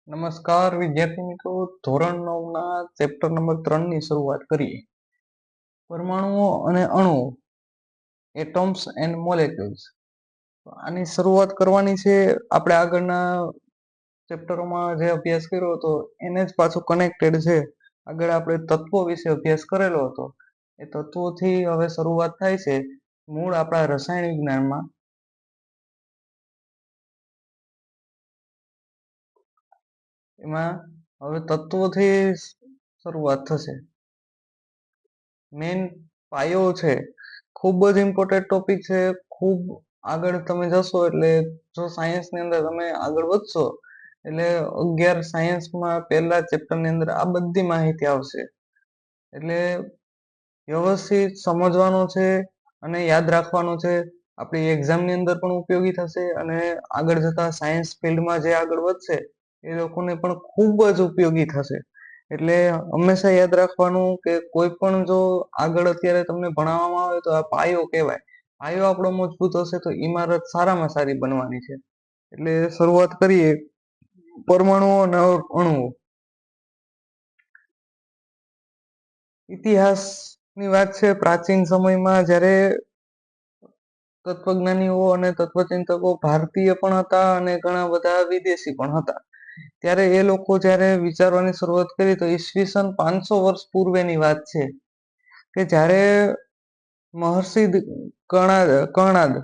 નમસ્કાર વિદ્યાર્થી મિત્રો, ધોરણ 9 ના ચેપ્ટર નંબર 3 ની શરૂઆત કરીએ. પરમાણુઓ અને અણુઓ, એટમ્સ એન્ડ મોલેક્યુલ્સ. આની શરૂઆત કરવાની છે. આપણે આગળના ચેપ્ટરોમાં જે અભ્યાસ કર્યો હતો એને જ પાછું કનેક્ટેડ છે. આગળ આપણે તત્વો વિશે અભ્યાસ કરેલો હતો. એ તત્વોથી હવે શરૂઆત થાય છે મૂળ આપણા રસાયણ વિજ્ઞાનમાં. એમાં હવે તત્વોથી શરૂઆત થશે. મેન પાયો છે, ખૂબ જ ઇમ્પોર્ટન્ટ ટોપિક છે. ખૂબ આગળ તમે જશો એટલે જો સાયન્સની અંદર તમે આગળ વધશો એટલે 11 સાયન્સમાં પહેલા ચેપ્ટરની અંદર આ બધી માહિતી આવશે. એટલે વ્યવસ્થિત સમજવાનું છે અને યાદ રાખવાનું છે. આપણી એક્ઝામની અંદર પણ ઉપયોગી થશે અને આગળ જતા સાયન્સ ફિલ્ડમાં જે આગળ વધશે એ લોકોને પણ ખૂબ જ ઉપયોગી થશે. એટલે હંમેશા યાદ રાખવાનું કે કોઈ પણ જો આગળ અત્યારે તમને ભણાવવામાં આવે તો આ પાયો કહેવાય. પાયો આપણો મજબૂત હશે તો ઇમારત સારામાં સારી બનવાની છે. એટલે શરૂઆત કરીએ પરમાણુઓ અને અણુઓ. ઇતિહાસની વાત છે. પ્રાચીન સમયમાં જ્યારે તત્વજ્ઞાનીઓ અને તત્વચિંતકો ભારતીય પણ હતા અને ઘણા બધા વિદેશી પણ હતા. ત્યારે એ લોકો જ્યારે વિચારવાની શરૂઆત કરી તો ઈસવીસન 500 વર્ષ પૂર્વેની વાત છે કે જ્યારે મહર્ષિ કર્ણાદ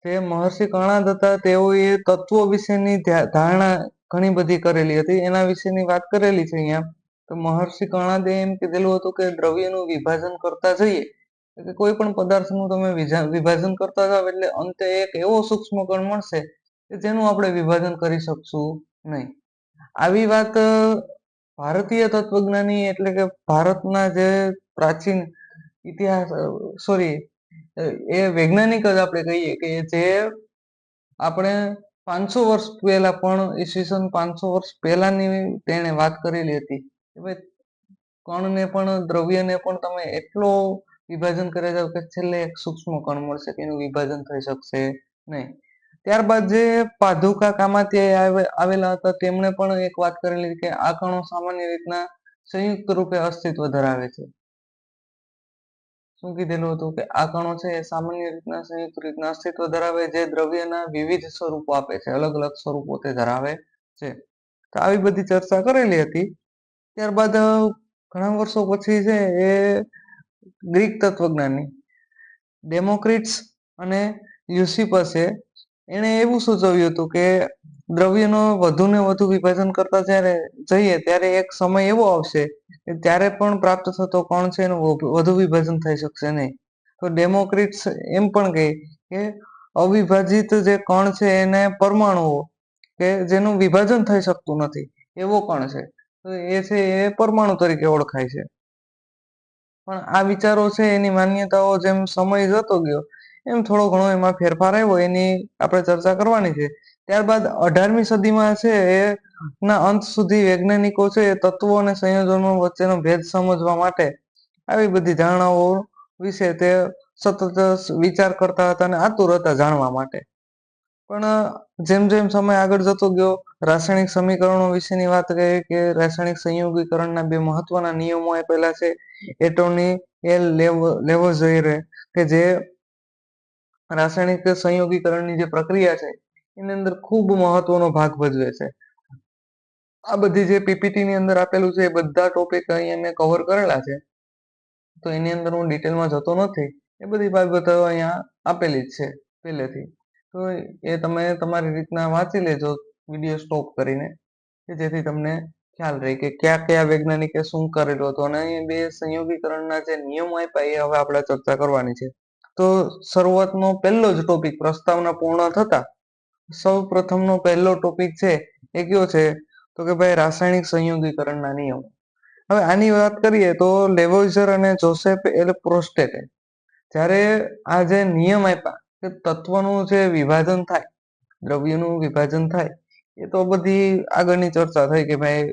જે મહર્ષિ કર્ણાદ હતા તેઓએ તત્વો વિશેની ધારણા ઘણી બધી કરેલી હતી. એના વિશેની વાત કરેલી છે અહીંયા. તો મહર્ષિ કર્ણાદે એમ કીધેલું હતું કે દ્રવ્યનું વિભાજન કરતા જઈએ કે કોઈ પણ પદાર્થનું તમે વિભાજન કરતા જાવ એટલે અંતે એક એવો સૂક્ષ્મ કણ મળશે કે જેનું આપણે વિભાજન કરી શકશું નહીં. આવી વાત ભારતીય તત્વજ્ઞાની એટલે કે ભારતના જે પ્રાચીન ઇતિહાસ એ વૈજ્ઞાનિક જ આપણે કહીએ કે જે આપણે 500 વર્ષ પહેલા પણ ઈસવીસન 500 વર્ષ પહેલાની તેણે વાત કરેલી હતી કે ભાઈ કણને પણ દ્રવ્યને પણ તમે એટલો વિભાજન કરી જાવ કે છેલ્લે એક સૂક્ષ્મ કણ મળશે કે એનું વિભાજન થઈ શકશે નહીં. ત્યારબાદ જે પાદુકા કામાત્યે આવેલા હતા તેમણે પણ એક વાત કરેલી કે આ કણો સામાન્ય રીતના સંયુક્ત રૂપે અસ્તિત્વ ધરાવે છે. શું કીધેલું હતું કે આ કણો છે એ સામાન્ય રીતના સંયુક્ત રીતના અસ્તિત્વ ધરાવે જે દ્રવ્યના વિવિધ સ્વરૂપો આપે છે. અલગ અલગ સ્વરૂપો તે ધરાવે છે. તો આવી બધી ચર્ચા કરેલી હતી. ત્યારબાદ ઘણા વર્ષો પછી છે એ ગ્રીક તત્વજ્ઞાની ડેમોક્રિટ્સ અને લ્યુસિપસે એણે એવું સૂચવ્યું હતું કે દ્રવ્યનો વધુ ને વધુ વિભાજન કરતા જ્યારે જઈએ ત્યારે એક સમય એવો આવશે કે ત્યારે પણ પ્રાપ્ત થતો કણ છે એનું વધુ વિભાજન થઈ શકશે નહીં. તો ડેમોક્રિટ્સ એમ પણ કહે કે અવિભાજિત જે કણ છે એને પરમાણુઓ કે જેનું વિભાજન થઈ શકતું નથી એવો કણ છે તો એ છે એ પરમાણુ તરીકે ઓળખાય છે. પણ આ વિચારો છે એની માન્યતાઓ જેમ સમય જતો ગયો એમ થોડો ઘણો એમાં ફેરફાર આવ્યો એની આપણે ચર્ચા કરવાની છે. ત્યારબાદ 18મી સદીમાં છે એ ના અંત સુધી વૈજ્ઞાનિકો છે તત્વો અને સંયોજનો વચ્ચેનો ભેદ સમજવા માટે આવી બધી ધારણાઓ વિશે તે સતત વિચાર કરતા હતા અને આતુર હતા જાણવા માટે. પણ જેમ જેમ સમય આગળ જતો ગયો રાસાયણિક સમીકરણો વિશેની વાત કરીએ કે રાસાયણિક સંયોગીકરણના બે મહત્વના નિયમો આપેલા છે. એટોની લેવોઝોયરે કે જે રાસાયણિક સંયોગીકરણની જે પ્રક્રિયા છે એની અંદર ખૂબ મહત્વનો ભાગ ભજવે છે. આ બધી જે પીપીટી ની અંદર આપેલું છે એ બધા ટોપિક અહીંયા મેં કવર કરેલા છે. તો એની અંદર હું ડિટેલમાં જતો નથી. એ બધી બાબતો અહીંયા આપેલી જ છે પહેલેથી. તો એ તમે તમારી રીતના વાંચી લેજો વિડીયો સ્ટોપ કરીને કે જેથી તમને ખ્યાલ રહે કે કયા કયા વૈજ્ઞાનિકે શું કરેલું હતું. અને અહીં બે સંયોગીકરણના જે નિયમો આપ્યા એ હવે આપણે ચર્ચા કરવાની છે. તો શરૂઆતનો પહેલો જ ટોપિક પ્રસ્તાવના પૂર્ણ થતા સૌ પ્રથમનો પહેલો ટોપિક છે એ કયો છે તો કે ભાઈ રાસાયણિક સંયોગીકરણના નિયમો. હવે આની વાત કરીએ તો લેવોઇઝર અને જોસેફ એલ પ્રોસ્ટેટે જ્યારે આ જે નિયમ આપ્યા કે તત્વનું જે વિભાજન થાય દ્રવ્યનું વિભાજન થાય એ તો બધી આગળની ચર્ચા થઈ કે ભાઈ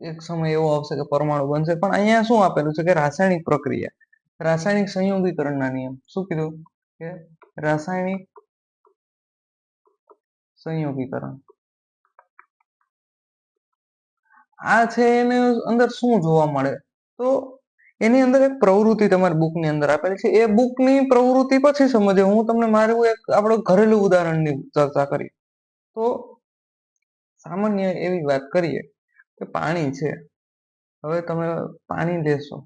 એક સમય એવો આવશે કે પરમાણુ બનશે. પણ અહીંયા શું આપેલું છે કે રાસાયણિક પ્રક્રિયા રાસાયણિક સંયોગીકરણના નિયમ. શું કીધું કે રાસાયણિક સંયોગીકરણ આ છે એને અંદર શું જોવા મળે, તો એની અંદર એક પ્રવૃત્તિ તમારી બુકની અંદર આપેલી છે. એ બુકની પ્રવૃત્તિ પછી સમજે. હું તમને મારું એક આપણો ઘરેલું ઉદાહરણની ચર્ચા કરી. તો સામાન્ય એવી વાત કરીએ કે પાણી છે. હવે તમે પાણી લેશો,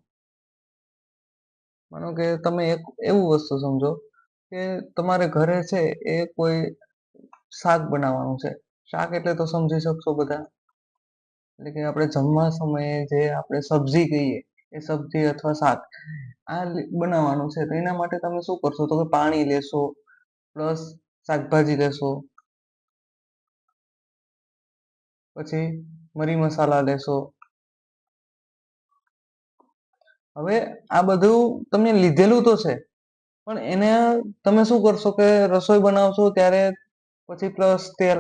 માનો કે તમે એક એવું વસ્તુ સમજો કે તમારે ઘરે છે એ કોઈ શાક બનાવવાનું છે. શાક એટલે તો સમજી શકશો બધા, એટલે કે આપણે જમવા સમયે જે આપણે સબ્જી કહીએ એ સબ્જી અથવા શાક આ બનાવવાનું છે. તો એના માટે તમે શું કરશો, તો કે પાણી લેશો પ્લસ શાકભાજી લેશો, પછી મરી મસાલા લેશો. હવે આ બધું તમે લીધેલું તો છે, પણ એને તમે શું કરશો કે રસોઈ બનાવશો ત્યારે પછી પ્લસ તેલ,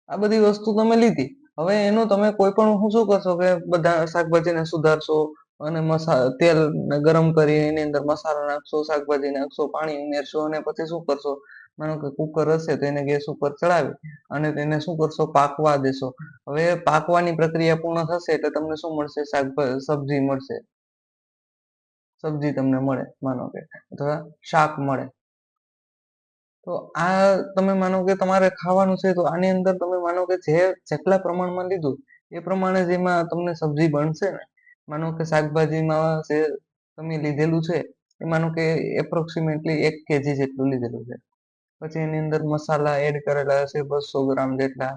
આ બધી વસ્તુ તમે લીધી. હવે એનું તમે કોઈ પણ શું કરશો કે બધા શાકભાજીને સુધારશો અને તેલ ગરમ કરી એની અંદર મસાલો નાખશો, શાકભાજી નાખશો, પાણી ઉમેરશો અને પછી શું કરશો, માનો કે કુકર હશે તો એને ગેસ ઉપર ચડાવી અને તેને શું કરશો, પાકવા દેશો. હવે પાકવાની પ્રક્રિયા પૂર્ણ થશે એટલે તમને શું મળશે, સબ્જી મળશે, સબ્જી તમને મળે માનો કે, અથવા શાક મળે. તો આ તમે માનો કે તમારે ખાવાનું છે, તો આની અંદર તમે માનો કે જેટલા પ્રમાણમાં લીધું એ પ્રમાણે જ એમાં તમને સબ્જી બનશે ને. માનો કે શાકભાજીમાં જે તમે લીધેલું છે એ માનો કે એપ્રોક્સિમેટલી 1 kg જેટલું લીધેલું છે. પછી એની અંદર મસાલા એડ કરેલા હશે 200 ગ્રામ જેટલા,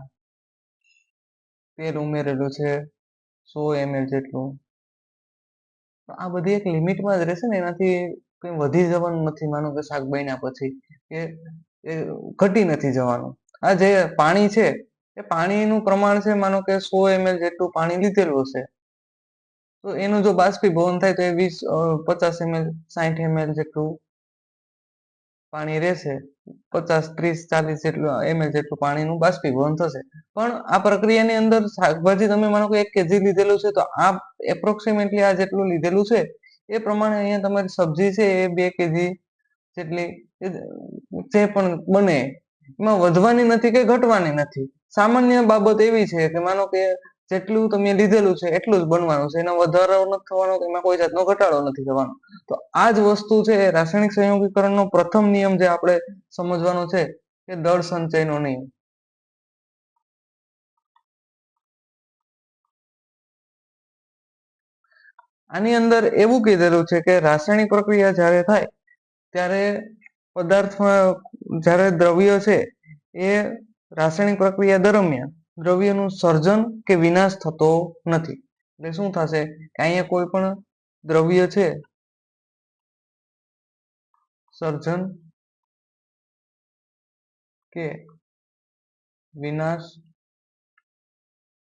તેલ ઉમેરેલું છે 100 ml જેટલું. આ બધી એક લિમિટમાં જ રહેશે ને, એનાથી કઈ વધી જવાનું નથી. માનો કે શાક બન્યા પછી એ ઘટી નથી જવાનું. આ જે પાણી છે એ પાણીનું પ્રમાણ છે, માનો કે 100 ml જેટલું પાણી લીધેલું હશે, તો એનું જો બાષ્પીભવન થાય તો એ 50 ml 60 ml જેટલું પાણી રહેશે. 50 30 40 જેટલું ml જેટલું પાણીનું બાષ્પીભવન થશે. પણ આ પ્રક્રિયાની અંદર શાકભાજી તમે માનો કે 1 kg લીધેલું છે, તો આ એપ્રોક્સિમેટલી આ જેટલું લીધેલું છે એ પ્રમાણે અહીંયા તમારી સબ્જી છે એ 2 kg જેટલી જે પણ બને એમાં વધવાની નથી કે ઘટવાની નથી. સામાન્ય બાબત એવી છે કે માનો કે જેટલું તમે લીધેલું છે એટલું જ બનવાનું છે, એનો વધારો નથી થવાનો, એમાં કોઈ જાતનો ઘટાડો નથી થવાનો. તો આ જ વસ્તુ છે એ રાસાયણિક સંયોગીકરણનો પ્રથમ નિયમ જે આપણે સમજવાનો છે કે દળ સંચયનો નિયમ. આની અંદર એવું કીધેલું છે કે રાસાયણિક પ્રક્રિયા જ્યારે થાય ત્યારે પદાર્થમાં જ્યારે દ્રવ્ય છે એ રાસાયણિક પ્રક્રિયા દરમિયાન દ્રવ્યનું સર્જન કે વિનાશ થતો નથી. એટલે શું થશે કે અહીંયા કોઈ પણ દ્રવ્ય છે સર્જન કે વિનાશ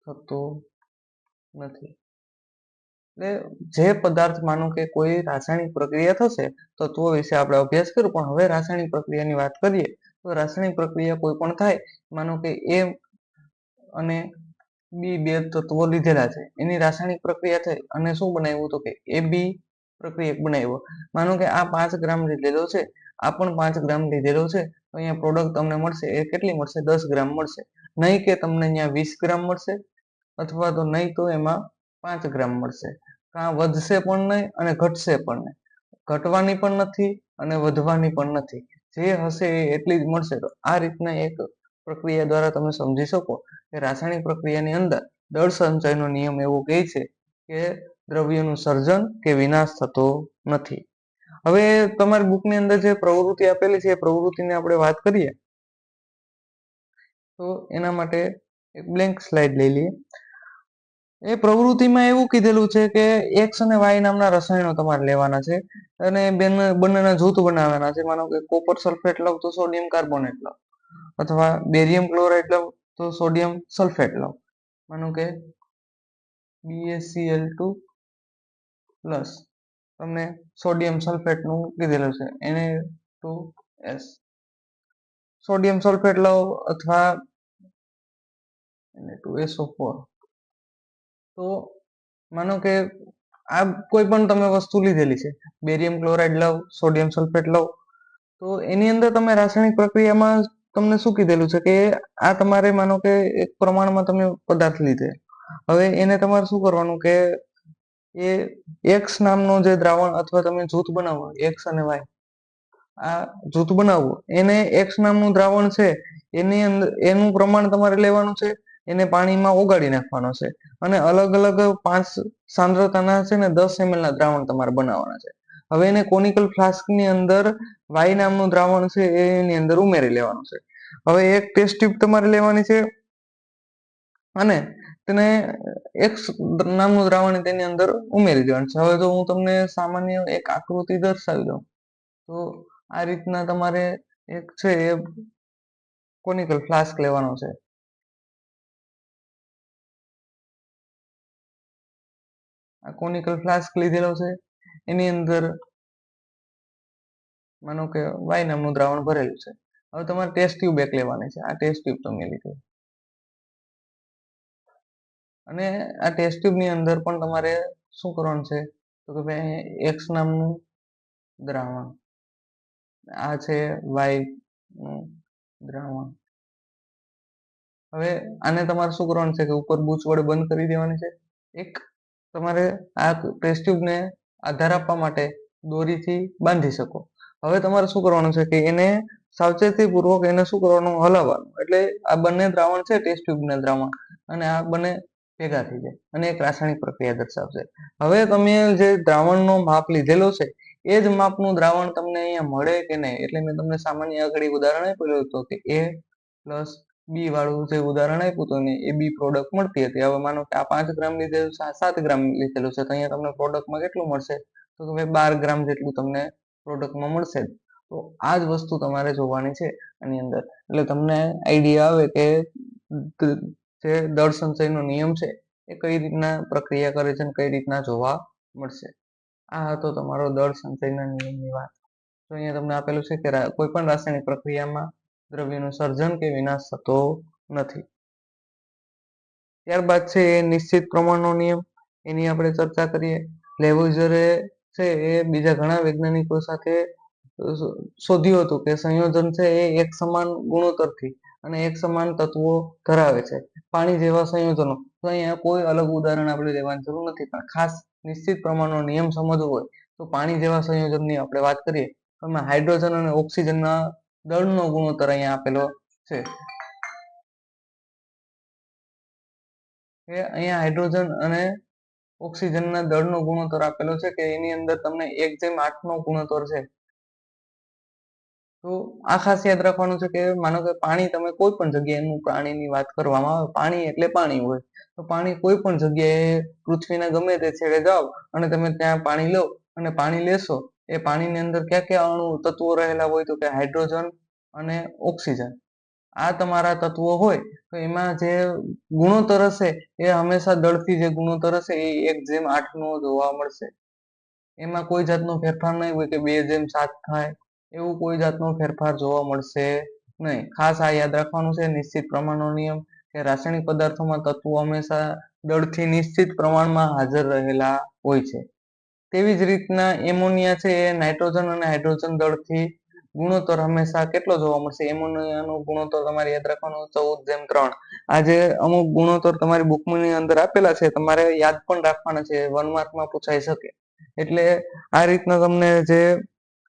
થતો નથી. એટલે જે પદાર્થ માનો કે કોઈ રાસાયણિક પ્રક્રિયા થશે, તત્વો વિશે આપણે અભ્યાસ કર્યો, પણ હવે રાસાયણિક પ્રક્રિયાની વાત કરીએ તો રાસાયણિક પ્રક્રિયા કોઈ પણ થાય, માનો કે એ અને બી 2 તત્વો લીધેલા છે, એની રાસાયણિક પ્રક્રિયા થઈ અને શું બનાવ્યું, તો કે એ બી પ્રક્રિયક બનાવ્યો. માનો કે આ 5 ગ્રામ લીધેલો છે, આ પણ 5 ગ્રામ લીધેલો છે, તો અહીંયા પ્રોડક્ટ તમને મળશે એ કેટલી મળશે, 10 ગ્રામ મળશે. નહીં કે તમને અહીંયા 20 ગ્રામ મળશે, અથવા તો નહીં તો એમાં 5 ગ્રામ મળશે. કાં વધશે પણ નહીં અને ઘટશે પણ નહીં, ઘટવાની પણ નથી અને વધવાની પણ નથી. જે હશે એ એટલી જ મળશે. તો આ રીતના એક પ્રક્રિયા દ્વારા તમે સમજી શકો કે રાસાયણિક પ્રક્રિયાની અંદર દળ સંચયનો નિયમ એવો કહે છે કે દ્રવ્યનું સર્જન કે વિનાશ થતો નથી. હવે તમારી બુકની અંદર જે પ્રવૃત્તિ આપેલી છે એ પ્રવૃત્તિની આપણે વાત કરીએ તો એના માટે એક બ્લેન્ક સ્લાઇડ લઈ લઈએ. એ પ્રવૃત્તિમાં એવું કીધેલું છે કે એક્સ અને વાય નામના રસાયણો તમારે લેવાના છે અને બંનેના જૂથ બનાવવાના છે. માનો કે કોપર સલ્ફેટ લઉં તો સોડિયમ કાર્બોનેટ લઉં, અથવા બેરિયમ ક્લોરાઇડ લઉં તો સોડિયમ સલ્ફેટ લઉં. માનો કે BaCl2 પ્લસ તમને સોડિયમ સલ્ફેટનું કીધેલું છે Na2S. સોડિયમ સલ્ફેટ લો અથવા Na2SO4. તો માનો કે આ કોઈ પણ તમે વસ્તુ લીધેલી છે, બેરિયમ ક્લોરાઇડ લવ, સોડિયમ સલ્ફેટ લવ, તો એની અંદર તમે રાસાયણિક પ્રક્રિયામાં તમને શું કીધેલું છે કે આ તમારે માનો કે એક પ્રમાણમાં તમે પદાર્થ લીધે, હવે એને તમારે શું કરવાનું કે એ એક્સ નામનો જે દ્રાવણ અથવા તમે જૂથ બનાવો એક્સ અને વાય આ જૂથ બનાવવું એને એક્સ નામનું દ્રાવણ છે એની અંદર એનું પ્રમાણ તમારે લેવાનું છે, એને પાણીમાં ઓગાળી નાખવાનો છે અને અલગ અલગ 5 સાંદ્રતાના છે ને 10 ml ના દ્રાવણ તમારે બનાવવાના છે. હવે એને કોનિકલ ફ્લાસ્ક ની અંદર વાય નામનું દ્રાવણ છે એની અંદર ઉમેરી લેવાનું છે. હવે એક ટેસ્ટ ટ્યુબ તમારે લેવાની છે અને તેને એક્સ નામનું દ્રાવણ તેની અંદર ઉમેરી દેવાનું છે. હવે જો હું તમને સામાન્ય એક આકૃતિ દર્શાવી દઉં તો આ રીતના તમારે એક છે એ કોનિકલ ફ્લાસ્ક લેવાનો છે. આ કોનિકલ ફ્લાસ્ક લીધેલો છે, એની અંદર માનો કે વાય નામનું દ્રાવણ ભરેલું છે. હવે તમારે ટેસ્ટ ટ્યુબ એક લેવાની છે. આ ટેસ્ટ ટ્યુબ તમે લીધી અને આ ટેસ્ટ ટ્યુબ ની અંદર પણ તમારે શું કરવાનું છે તો કે ભાઈ એક્સ નામનું દ્રાવણ, આ છે વાય નું દ્રાવણ. હવે આને તમારે શું કરવાનું છે કે ઉપર બૂચ વડે બંધ કરી દેવાની છે. એક તમારે આ ટેસ્ટ ટ્યુબને આધાર આપવા માટે દોરીથી બાંધી શકો. હવે તમારે શું કરવાનું છે કે એને સાવચેતી પૂર્વક એને શું કરવાનું હલાવવાનું, એટલે આ બંને દ્રાવણ છે ટેસ્ટ ટ્યુબના દ્રાવણ અને આ બંને ભેગા થઈ જાય અને એક રાસાયણિક પ્રક્રિયા દર્શાવશે. હવે તમે જે દ્રાવણનો માપ લીધેલો છે એ જ માપનું દ્રાવણ તમને અહીંયા મળે કે નહીં, એટલે મેં તમને સામાન્ય આગળ ઉદાહરણ આપેલું હતું કે A પ્લસ બી વાળું જે ઉદાહરણ આપ્યું હતું ને એ બી પ્રોડક્ટ મળતી હતી. હવે માનો કે આ 5 ગ્રામ લીધેલું છે, આ 7 ગ્રામ લીધેલું છે, તો અહીંયા તમને પ્રોડક્ટમાં કેટલું મળશે તો કે 12 ગ્રામ જેટલું તમને પ્રોડક્ટમાં મળશે. તો આ જ વસ્તુ તમારે જોવાની છે આની અંદર, એટલે તમને આઈડિયા આવે કે જે દળ સંચયનો નિયમ છે એ કઈ રીતના પ્રક્રિયા કરે છે અને કઈ રીતના જોવા મળશે. આ હતો તમારો દળ સંચયના નિયમની વાત. તો અહીંયા તમને આપેલું છે કે કોઈ પણ રાસાયણિક પ્રક્રિયામાં દ્રવ્યનું સર્જન કે વિનાશ થતો નથી. ત્યારબાદ છે એ નિશ્ચિત પ્રમાણનો નિયમ, એની આપણે ચર્ચા કરીએ. લેવોઇઝરે છે એ બીજા ઘણા વૈજ્ઞાનિકો સાથે શોધ્યું હતું કે સંયોજન છે એ એક સમાન ગુણોત્તરથી અને એક સમાન તત્વો ધરાવે છે, પાણી જેવા સંયોજનો. તો અહીંયા કોઈ અલગ ઉદાહરણ આપણે લેવાની જરૂર નથી, પણ ખાસ નિશ્ચિત પ્રમાણનો નિયમ સમજવો હોય તો પાણી જેવા સંયોજનની આપણે વાત કરીએ તો હાઇડ્રોજન અને ઓક્સિજનના દળનો ગુણોત્તર અહીંયા આપેલો છે. કે અહીંયા હાઇડ્રોજન અને ઓક્સિજનના દળનો ગુણોત્તર આપેલો છે કે એની અંદર તમને 1:8 નો ગુણોત્તર છે. તો આ ખાસ યાદ રાખવાનું છે કે માનો કે પાણી તમે કોઈ પણ જગ્યાએનું પાણીની વાત કરવામાં આવે, પાણી એટલે પાણી હોય, તો પાણી કોઈ પણ જગ્યાએ પૃથ્વીના ગમે તે છેડે જાઓ અને તમે ત્યાં પાણી લો અને પાણી લેશો, એ પાણીની અંદર ક્યાં ક્યાં અણુ તત્વો રહેલા હોય તો કે હાઇડ્રોજન અને ઓક્સિજન. આ તમારા તત્વો હોય તો એમાં જે ગુણોત્તર હશે એ હંમેશા દળથી જે ગુણોત્તર હશે એ 1:8 નો જોવા મળશે. એમાં કોઈ જાતનો ફેરફાર નહીં હોય કે 2:7 થાય, એવું કોઈ જાતનો ફેરફાર જોવા મળશે નહીં. ખાસ આ યાદ રાખવાનું છે નિશ્ચિત પ્રમાણનો નિયમ, કે રાસાયણિક પદાર્થોમાં તત્વો હંમેશા દળથી નિશ્ચિત પ્રમાણમાં હાજર રહેલા હોય છે. તેવી જ રીતના એમોનિયા છે એ નાઇટ્રોજન અને હાઇડ્રોજન દળથી ગુણોત્તર હંમેશા કેટલો જોવા મળશે, એમોનિયાનો ગુણોત્તર તમારે યાદ રાખવાનો 14:3. આ જે અમુક ગુણોત્તર તમારી બુકની અંદર આપેલા છે તમારે યાદ પણ રાખવાના છે, 1 માર્કમાં પૂછાઈ શકે. એટલે આ રીતના તમને જે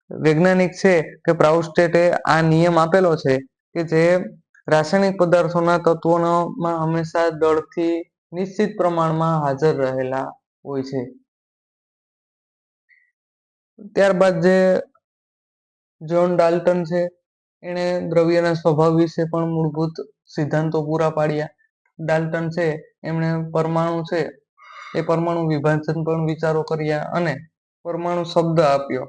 વૈજ્ઞાનિક છે કે પ્રાઉસ્ટેટે આ નિયમ આપેલો છે કે જે રાસાયણિક પદાર્થોના તત્વોમાં હંમેશા દળથી નિશ્ચિત પ્રમાણમાં હાજર રહેલા હોય છે. ત્યારબાદ જે જ્હોન ડાલ્ટન છે એણે દ્રવ્યના સ્વભાવ વિશે પણ મૂળભૂત સિદ્ધાંતો પૂરા પાડ્યા. ડાલ્ટન છે એમણે પરમાણુ છે એ પરમાણુ વિભાજન પણ વિચારો કર્યા અને પરમાણુ શબ્દ આપ્યો.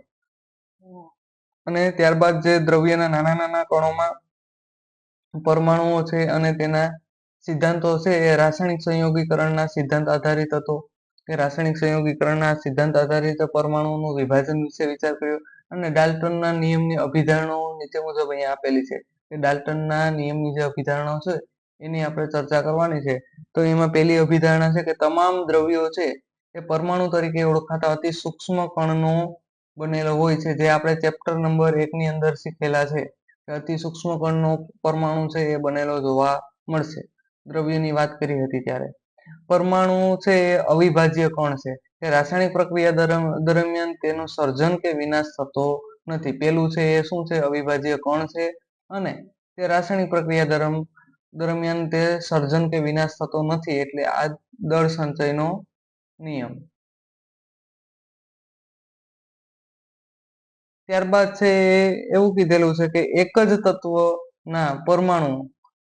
અને ત્યારબાદ જે દ્રવ્યના નાના નાના કણોમાં પરમાણુઓ છે અને તેના સિદ્ધાંતો છે એ રાસાયણિક સંયોગીકરણના સિદ્ધાંત આધારિત હતો. કે રાસાયણિક સંયોગીકરણના સિદ્ધાંત આધારિત પરમાણુઓનું વિભાજન વિશે વિચાર કર્યો. અને ડાલ્ટનના નિયમની અભિધારણાઓ નીચે મુજબ અહીંયા આપેલી છે. કે ડાલ્ટનના નિયમની જે અભિધારણાઓ છે એની આપણે ચર્ચા કરવાની છે. તો એમાં પહેલી અભિધારણા છે કે તમામ દ્રવ્યો છે એ પરમાણુ તરીકે ઓળખાતા અતિ સૂક્ષ્મ કણનો બનેલો હોય છે, જે આપણે ચેપ્ટર નંબર 1 ની અંદર શીખેલા છે કે અતિ સૂક્ષ્મ કણનો પરમાણુ છે એ બનેલો જોવા મળશે. દ્રવ્યની વાત કરી હતી ત્યારે. પરમાણુ છે એ અવિભાજ્ય કણ છે. કે રાસાયણિક પ્રક્રિયા દરમિયાન તેનું સર્જન કે વિનાશ થતો નથી. પેલું છે એ શું છે? અવિભાજ્ય કણ છે અને તે રાસાયણિક પ્રક્રિયા દરમિયાન તે સર્જન કે વિનાશ થતો નથી, એટલે આ દળ સંચયનો નિયમ. ત્યારબાદ છે એવું કીધેલું છે કે એક જ તત્વના પરમાણુ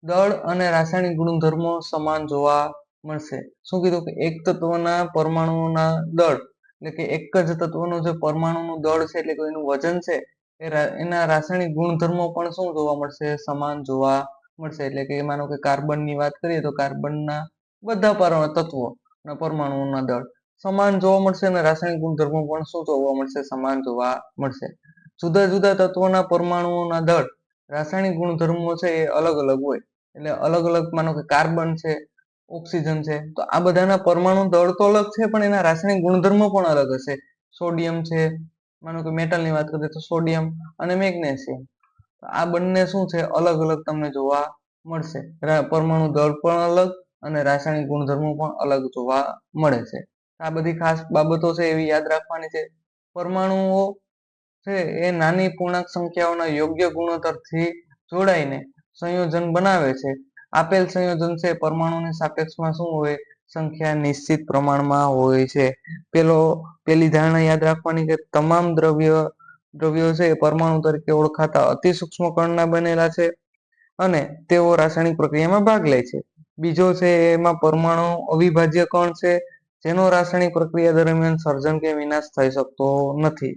દળ અને રાસાયણિક ગુણધર્મો સમાન જોવા મળશે. શું કીધું? કે એક તત્વના પરમાણુના દળ એટલે કે એક જ તત્વનું જે પરમાણુનું દળ છે એટલે કે એનું વજન છે એના રાસાયણિક ગુણધર્મો પણ શું જોવા મળશે? સમાન જોવા મળશે. એટલે કે માનો કે કાર્બનની વાત કરીએ તો કાર્બનના બધા તત્વોના પરમાણુઓના દળ સમાન જોવા મળશે અને રાસાયણિક ગુણધર્મો પણ શું જોવા મળશે? સમાન જોવા મળશે. જુદા જુદા તત્વોના પરમાણુઓના દળ રાસાયણિક ગુણધર્મો છે એ અલગ અલગ હોય. એટલે અલગ અલગ માનો કે કાર્બન છે, ઓક્સિજન છે, તો આ બધાના પરમાણુ દળ તો અલગ છે પણ એના રાસાયણિક ગુણધર્મો પણ અલગ હશે. સોડિયમ છે, માનો કે મેટલની વાત કરીએ તો સોડિયમ અને મેગ્નેશિયમ, આ બંને શું છે? અલગ અલગ તમને જોવા મળશે. પરમાણુ દળ પણ અલગ અને રાસાયણિક ગુણધર્મો પણ અલગ જોવા મળે છે. આ બધી ખાસ બાબતો છે એવી યાદ રાખવાની છે. પરમાણુઓ છે એ નાની પૂર્ણાંક સંખ્યાઓના યોગ્ય ગુણોત્તરથી જોડાઈને સંયોજન બનાવે છે. આપેલ સંયોજન છે પરમાણુની સાપેક્ષમાં શું હોય? સંખ્યા નિશ્ચિત પ્રમાણમાં હોય છે. પેલી ધારણા યાદ રાખવાની કે તમામ દ્રવ્યો છે એ પરમાણુ તરીકે ઓળખાતા અતિ સૂક્ષ્મ કણના બનેલા છે અને તેઓ રાસાયણિક પ્રક્રિયામાં ભાગ લે છે. બીજો છે એમાં પરમાણુ અવિભાજ્ય કણ છે જેનો રાસાયણિક પ્રક્રિયા દરમિયાન સર્જન કે વિનાશ થઈ શકતો નથી.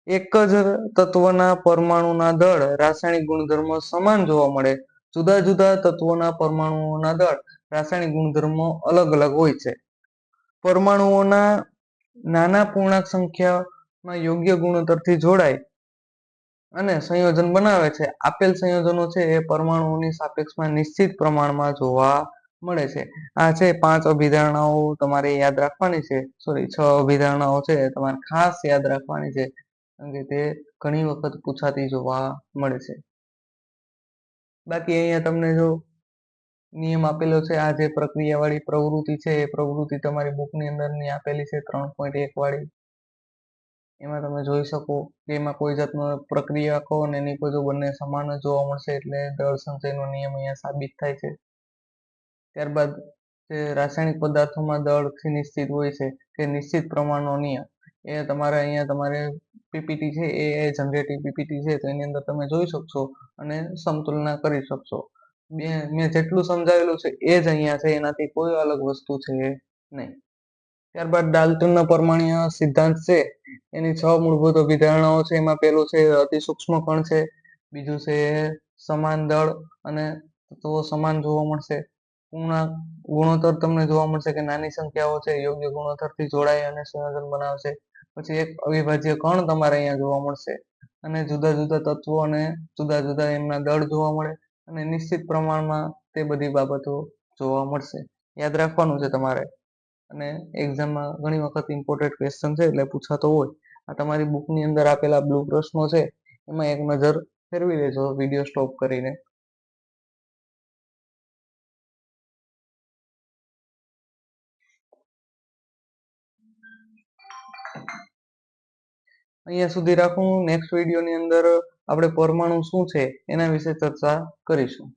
એક જ તત્વના પરમાણુના દળ રાસાયણિક ગુણધર્મો સમાન જોવા મળે. જુદા જુદા તત્વોના પરમાણુઓના દળ રાસાયણિક ગુણધર્મો અલગ અલગ હોય છે. પરમાણુઓના નાના પૂર્ણાંક સંખ્યામાં યોગ્ય ગુણોત્તરથી જોડાય અને સંયોજન બનાવે છે. આપેલ સંયોજનો છે એ પરમાણુઓની સાપેક્ષમાં નિશ્ચિત પ્રમાણમાં જોવા મળે છે. આ છે 5 અભિધારણાઓ તમારે યાદ રાખવાની છે. સોરી, 6 અભિધારણાઓ છે તમારે ખાસ યાદ રાખવાની છે, કારણ કે તે ઘણી વખત પૂછાતી જોવા મળે છે. બાકી અહીંયા તમને જો નિયમ આપેલો છે, આ જે પ્રક્રિયા વાળી પ્રવૃત્તિ છે એ પ્રવૃત્તિ તમારી બુકની અંદરની આપેલી છે 3.1 વાળી. એમાં તમે જોઈ શકો કે એમાં કોઈ જાતનો પ્રક્રિયાકો અને નિપજો બંને સમાન જ જોવા મળશે, એટલે દળ સંચયનો નિયમ અહીંયા સાબિત થાય છે. ત્યારબાદ જે રાસાયણિક પદાર્થોમાં દળથી નિશ્ચિત હોય છે કે નિશ્ચિત પ્રમાણનો નિયમ, એ તમારે અહીંયા તમારે પીપીટી છે એ જનરેટિવ પીપીટી છે તો એની અંદર તમે જોઈ શકશો અને સમતુલના કરી શકશો. મેં જેટલું સમજાવેલું છે એ જ અહીંયા છે, એનાથી કોઈ અલગ વસ્તુ છે નહીં. ત્યારબાદ ડાલ્ટનનો પરમાણ્વીય સિદ્ધાંત છે એની 6 મૂળભૂત અભિધારણાઓ છે. એમાં પેલું છે અતિ સૂક્ષ્મ કણ છે, બીજું છે સમાન દળ અને તત્વો સમાન જોવા મળશે. પૂર્ણાંક ગુણોત્તર તમને જોવા મળશે કે નાની સંખ્યાઓ છે યોગ્ય ગુણોત્તરથી જોડાય અને સંયોજન બનાવશે. પછી એક અવિભાજ્ય કણ તમારે અહીંયા જોવા મળશે અને જુદા જુદા તત્વો અને જુદા જુદા એમના દળ જોવા મળે અને નિશ્ચિત પ્રમાણમાં તે બધી બાબતો જોવા મળશે. યાદ રાખવાનું છે તમારે. અને એક્ઝામમાં ઘણી વખત ઇમ્પોર્ટન્ટ ક્વેશ્ચન છે એટલે પૂછાતો હોય. આ તમારી બુકની અંદર આપેલા બ્લુ પ્રશ્નો છે એમાં એક નજર ફેરવી લેજો વિડીયો સ્ટોપ કરીને. અહીંયા સુધી રાખું. નેક્સ્ટ વિડીયોની અંદર આપણે પરમાણુ શું છે એના વિશે ચર્ચા કરીશું.